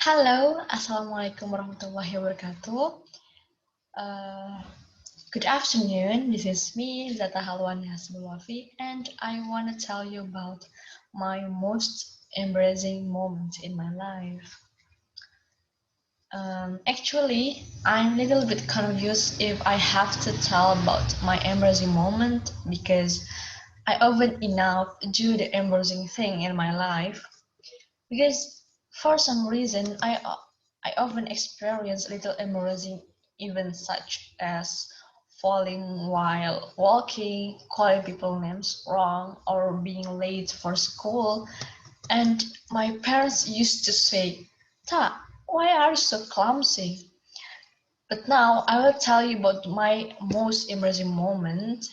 Halo, Assalamualaikum warahmatullahi wabarakatuh. Uh, Good afternoon. This is me, Dzata Halwany Hasbul Wafy, and I want to tell you about my most embarrassing moments in my life. Actually, I'm a little bit confused if I have to tell about my embarrassing moment because I often enough do the embarrassing thing in my life. Because for some reason, I often experience little embarrassing events such as falling while walking, calling people names wrong, or being late for school. And my parents used to say, "Ta, why are you so clumsy?" But now I will tell you about my most embarrassing moment.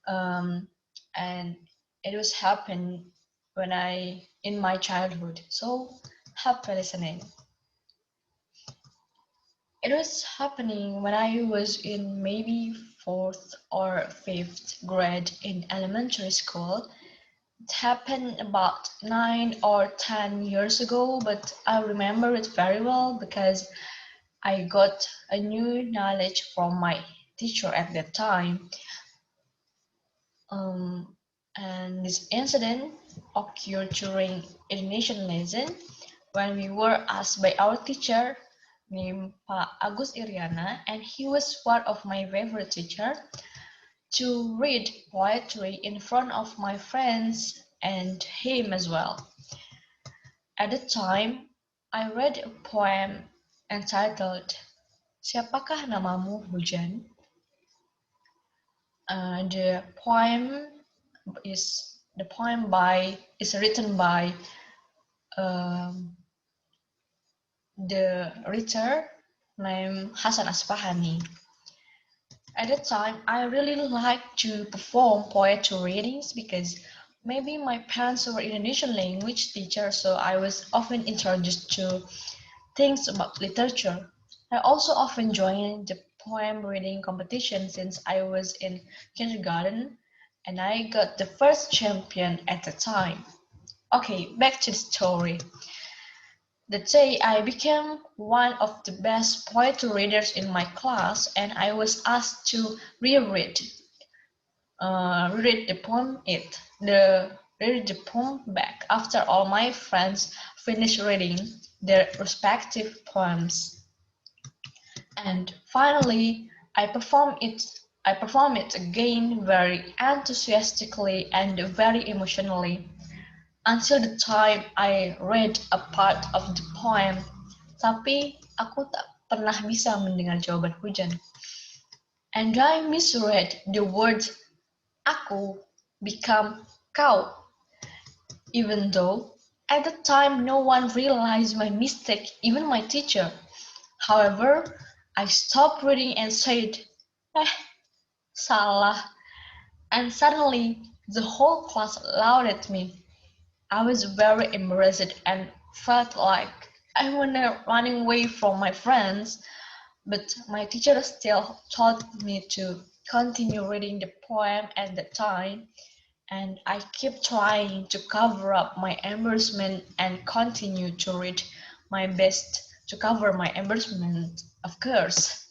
Um, and it was happened when I in my childhood. So happy listening. It was happening when I was in maybe fourth or fifth grade in elementary school. It happened about 9 or 10 years ago, but I remember it very well because I got a new knowledge from my teacher at that time. Um, and this incident occurred during Indonesian lesson when we were asked by our teacher named Pak Agus Iriana, and he was one of my favorite teacher, to read poetry in front of my friends and him as well. At the time, I read a poem entitled Siapakah Namamu Hujan? The poem by is written by um, the writer named Hasan Asfahani. At that time, I really liked to perform poetry readings because maybe my parents were Indonesian language teachers, so I was often introduced to things about literature. I also often joined the poem reading competition since I was in kindergarten, and I got the first champion at the time. Okay, back to the story. The day I became one of the best poetry readers in my class, and I was asked to read the poem back after all my friends finished reading their respective poems. And finally, I performed it again very enthusiastically and very emotionally until the time I read a part of the poem, tapi aku tak pernah bisa mendengar jawaban hujan. And I misread the word aku become kau, even though at the time no one realized my mistake, even my teacher. However, I stopped reading and said, eh, salah. And suddenly the whole class laughed at me. I was very embarrassed and felt like I was running away from my friends, but my teacher still taught me to continue reading the poem at the time, and I kept trying to cover up my embarrassment and continue to read my best to cover my embarrassment, of course.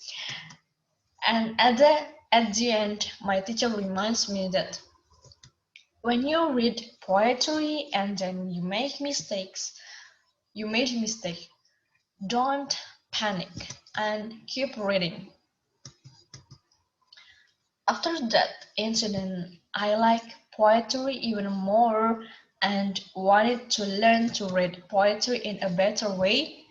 And at the end, my teacher reminds me that when you read poetry and then you made a mistake, don't panic and keep reading. After that incident, I like poetry even more and wanted to learn to read poetry in a better way.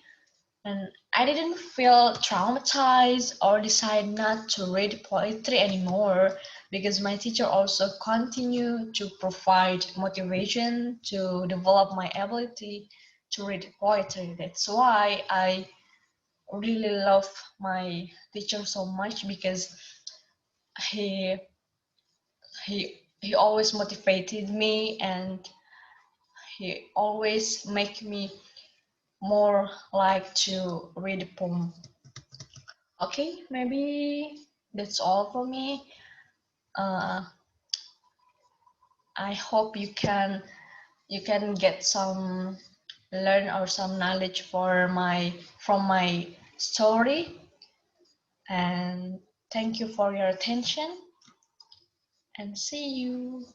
And I didn't feel traumatized or decide not to read poetry anymore because my teacher also continued to provide motivation to develop my ability to read poetry. That's why I really love my teacher so much because he he always motivated me and he always make me more like to read a poem. Okay, maybe that's all for me. uh, I hope you can get some learn or some knowledge from my story. And thank you for your attention, and see you.